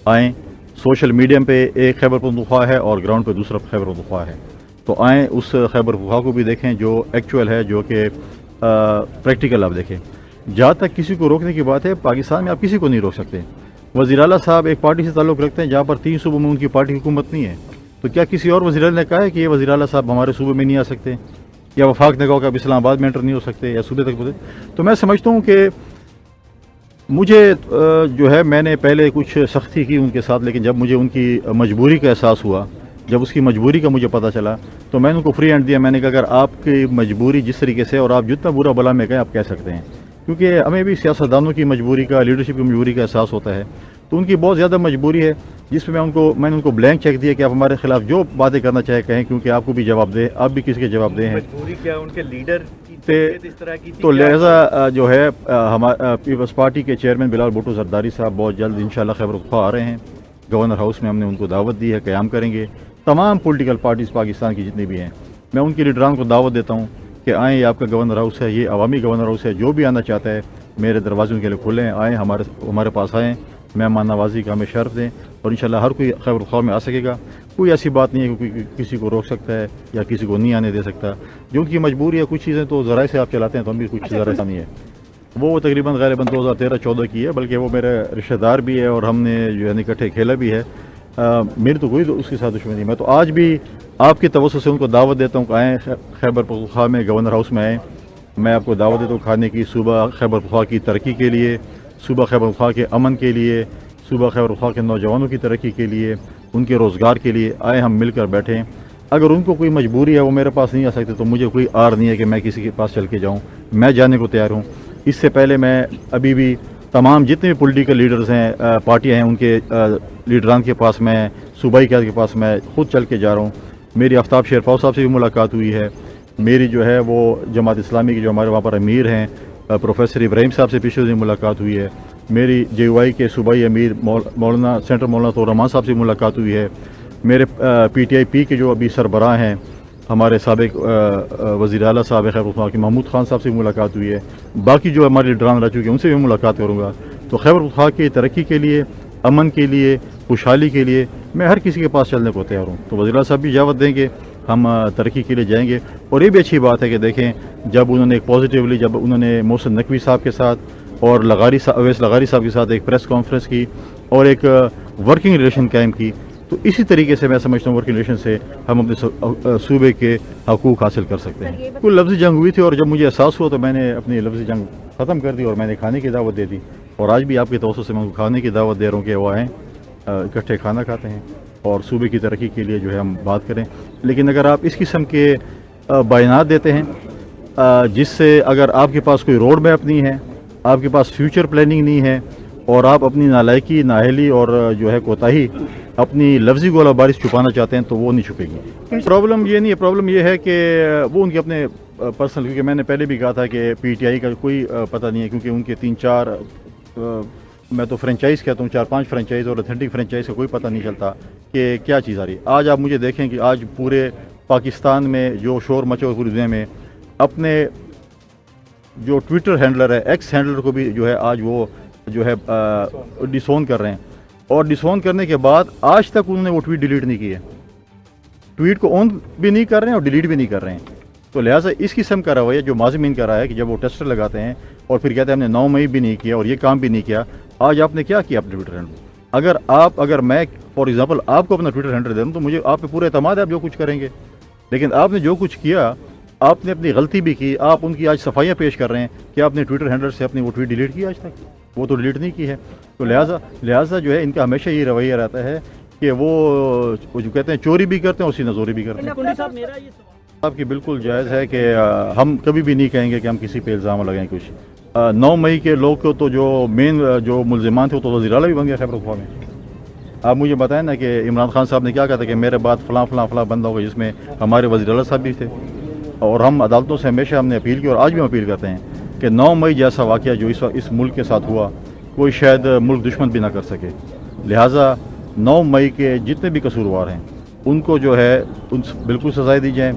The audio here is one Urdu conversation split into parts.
آئیں. سوشل میڈیا پہ ایک خیبر پختونخوا ہے اور گراؤنڈ پہ دوسرا خیبر پختونخوا ہے. تو آئیں اس خیبر پختونخوا کو بھی دیکھیں جو ایکچوئل ہے, جو کہ پریکٹیکل آپ دیکھیں. جہاں تک کسی کو روکنے کی بات ہے, پاکستان میں آپ کسی کو نہیں روک سکتے. وزیر اعلیٰ صاحب ایک پارٹی سے تعلق رکھتے ہیں جہاں پر 3 صوبوں میں ان کی پارٹی حکومت نہیں ہے. تو کیا کسی اور وزیر اعلیٰ نے کہا ہے کہ یہ وزیر اعلیٰ صاحب ہمارے صوبے میں نہیں آ سکتے, یا وفاق نے کہا کہ اب اسلام آباد میں انٹر نہیں ہو سکتے, یا صوبے تک. تو میں سمجھتا ہوں کہ مجھے جو ہے, میں نے پہلے کچھ سختی کی ان کے ساتھ, لیکن جب مجھے ان کی مجبوری کا احساس ہوا, جب اس کی مجبوری کا مجھے پتہ چلا, تو میں نے ان کو فری ہینڈ دیا. میں نے کہا اگر آپ کی مجبوری جس طریقے سے, اور آپ جتنا برا بلا میں کہیں آپ کہہ سکتے ہیں, کیونکہ ہمیں بھی سیاستدانوں کی مجبوری کا, لیڈرشپ کی مجبوری کا احساس ہوتا ہے. تو ان کی بہت زیادہ مجبوری ہے, جس پہ میں نے ان کو بلینک چیک دیا کہ آپ ہمارے خلاف جو باتیں کرنا چاہے کہیں, کیونکہ آپ کو بھی جواب دے, آپ بھی کسی کے جواب دے ہیں. مجبوری کیا ان کے لیڈر اس طرح کی تھی, تو لہٰذا جو ہے ہمارے پیپلز پارٹی کے چیئرمین بلال بھٹو زرداری صاحب بہت جلد انشاءاللہ خیبر پختونخوا آ رہے ہیں. گورنر ہاؤس میں ہم نے ان کو دعوت دی ہے, قیام کریں گے. تمام پولیٹیکل پارٹیز پاکستان کی جتنی بھی ہیں, میں ان کے لیڈران کو دعوت دیتا ہوں کہ آئیں, یہ آپ کا گورنر ہاؤس ہے, یہ عوامی گورنر ہاؤس ہے. جو بھی آنا چاہتا ہے میرے دروازے ان کے لیے کھلے ہیں, آئیں ہمارے پاس آئیں, مہمان نوازی کا ہمیں شرف دیں, اور انشاءاللہ ہر کوئی خیبر پختونخوا میں آ سکے گا. کوئی ایسی بات نہیں ہے کہ کوئی کسی کو روک سکتا ہے یا کسی کو نہیں آنے دے سکتا. جو ان کی مجبوری ہے, کچھ چیزیں تو ذرائع سے آپ چلاتے ہیں, تو ہم بھی کچھ ذرائع نہیں ہے. وہ تقریباً غالباً 2013-14 کی ہے, بلکہ وہ میرے رشتہ دار بھی ہے, اور ہم نے جو ہے اکٹھے کھیلا بھی ہے. میری تو کوئی اس کے ساتھ دشمنی نہیں. میں تو آج بھی آپ کی توسط سے ان کو دعوت دیتا ہوں کہ آئیں خیبر پختونخوا میں, گورنر ہاؤس میں آئیں. میں آپ کو دعوت دیتا ہوں کھانے کی, صوبہ خیبر پختونخوا کی ترقی کے لیے, صوبہ خیبر پختونخوا کے امن کے لیے, صوبہ خیبر پختونخوا کے نوجوانوں کی ترقی کے لیے, ان کے روزگار کے لیے. آئیں ہم مل کر بیٹھیں. اگر ان کو کوئی مجبوری ہے, وہ میرے پاس نہیں آ سکتے, تو مجھے کوئی آر نہیں ہے کہ میں کسی کے پاس چل کے جاؤں. میں جانے کو تیار ہوں. اس سے پہلے میں ابھی بھی تمام جتنے بھی پولیٹیکل لیڈرز ہیں, پارٹیاں ہیں, ان کے لیڈران کے پاس, میں صوبائی قیادت کے پاس میں خود چل کے جا رہا ہوں. میری آفتاب شیرفاؤ صاحب سے بھی ملاقات ہوئی ہے. میری جو ہے وہ جماعت اسلامی کی جو ہمارے وہاں پر امیر ہیں, پروفیسر ابراہیم صاحب سے پچھلے دن ملاقات ہوئی ہے. میری JUI کے صوبائی امیر مولانا سینٹر مولانا طور رحمان صاحب سے ملاقات ہوئی ہے. میرے PTI کے جو ابھی سربراہ ہیں, ہمارے سابق وزیر اعلیٰ صاحب خیبر پختونخوا کے محمود خان صاحب سے ملاقات ہوئی ہے. باقی جو ہمارے لیڈران رہ چکے ہیں ان سے بھی ملاقات کروں گا. تو خیبر پختونخوا کی ترقی کے لیے, امن کے لیے, خوشحالی کے لیے میں ہر کسی کے پاس چلنے کو تیار ہوں. تو وزیر اعلیٰ صاحب بھی اجازت دیں گے, ہم ترقی کے لیے جائیں گے. اور یہ بھی اچھی بات ہے کہ دیکھیں, جب انہوں نے ایک پازیٹیولی, جب انہوں نے محسن نقوی صاحب کے ساتھ اور اویس لغاری صاحب کے ساتھ ایک پریس کانفرنس کی اور ایک ورکنگ ریلیشن قائم کی, تو اسی طریقے سے میں سمجھتا ہوں ورکنگ ریلیشن سے ہم اپنے صوبے کے حقوق حاصل کر سکتے ہیں. کوئی لفظی جنگ ہوئی تھی, اور جب مجھے احساس ہوا تو میں نے اپنی لفظی جنگ ختم کر دی, اور میں نے کھانے کی دعوت دے دی. اور آج بھی آپ کے توسط سے میں کھانے کی دعوت دے رہا ہوں کہ وہ آئیں, اکٹھے کھانا کھاتے ہیں, اور صوبے کی ترقی کے لیے جو ہے ہم بات کریں. لیکن اگر آپ اس قسم کے بیانات دیتے ہیں جس سے اگر آپ کے پاس کوئی روڈ میپ نہیں ہے, آپ کے پاس فیوچر پلاننگ نہیں ہے, اور آپ اپنی نالائکی, نااہلی اور جو ہے کوتاہی اپنی لفظی گولہ باری چھپانا چاہتے ہیں, تو وہ نہیں چھپے گی. پرابلم یہ نہیں ہے, پرابلم یہ ہے کہ وہ ان کے اپنے پرسنل, کیونکہ میں نے پہلے بھی کہا تھا کہ PTI کا کوئی پتہ نہیں ہے, کیونکہ ان کے 3-4 میں تو فرینچائز کہتا ہوں, 4-5 فرینچائز اور اتھینٹک فرینچائز کا کوئی پتہ نہیں چلتا کہ کیا چیز آ رہی ہے. آج آپ مجھے دیکھیں کہ آج پورے پاکستان میں جو شور مچا پوری دنیا میں, اپنے جو ٹویٹر ہینڈلر ہے, ایکس ہینڈلر کو بھی جو ہے آج وہ جو ہے ڈسون کر رہے ہیں. اور ڈسون کرنے کے بعد آج تک انہوں نے وہ ٹویٹ ڈیلیٹ نہیں کی ہے. ٹویٹ کو آن بھی نہیں کر رہے ہیں اور ڈیلیٹ بھی نہیں کر رہے ہیں. تو لہٰذا اس قسم کا رویہ جو ماضی میں ان کا رہا ہے کہ جب وہ ٹیسٹر لگاتے ہیں اور پھر کہتے ہیں ہم نے 9 مئی بھی نہیں کیا اور یہ کام بھی نہیں کیا. آج آپ نے کیا کیا اپنے ٹویٹر ہینڈل؟ اگر میں فار ایگزامپل آپ کو اپنا ٹویٹر ہینڈل دے دوں تو مجھے آپ پہ پورا اعتماد ہے آپ جو کچھ کریں گے. لیکن آپ نے جو کچھ کیا, آپ نے اپنی غلطی بھی کی, آپ ان کی آج صفائیاں پیش کر رہے ہیں کہ آپ نے ٹویٹر ہینڈل سے اپنی وہ ٹویٹ ڈیلیٹ کی, آج تک وہ تو ڈیلیٹ نہیں کی ہے. تو لہٰذا جو ہے ان کا ہمیشہ یہ رویہ رہتا ہے کہ وہ جو کہتے ہیں چوری بھی کرتے ہیں اور سینہ زوری بھی کرتے ہیں. آپ کی بالکل جائز ہے کہ ہم کبھی بھی نہیں کہیں گے کہ ہم کسی پہ الزام لگائیں کچھ. 9 مئی کے لوگ کو تو جو مین جو ملزمان تھے وہ تو وزیر اعلیٰ بھی بن گیا خیبر پختونخوا میں. آپ مجھے بتائیں نا کہ عمران خان صاحب نے کیا کہا تھا کہ میرے بعد فلاں فلاں فلاں بندہ ہوگا, جس میں ہمارے وزیر اعلیٰ صاحب بھی تھے. اور ہم عدالتوں سے ہمیشہ ہم نے اپیل کی اور آج بھی ہم اپیل کرتے ہیں کہ 9 مئی جیسا واقعہ جو اس ملک کے ساتھ ہوا, کوئی شاید ملک دشمن بھی نہ کر سکے. لہٰذا 9 مئی کے جتنے بھی قصوروار ہیں ان کو جو ہے ان بالکل سزائیں دی جائیں,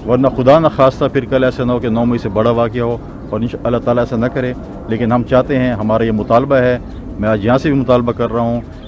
ورنہ خدا نہ خواستہ پھر کل ایسا نہ ہو کہ 9 مئی سے بڑا واقعہ ہو, اور اللہ تعالیٰ ایسا نہ کرے. لیکن ہم چاہتے ہیں, ہمارا یہ مطالبہ ہے, میں آج یہاں سے بھی مطالبہ کر رہا ہوں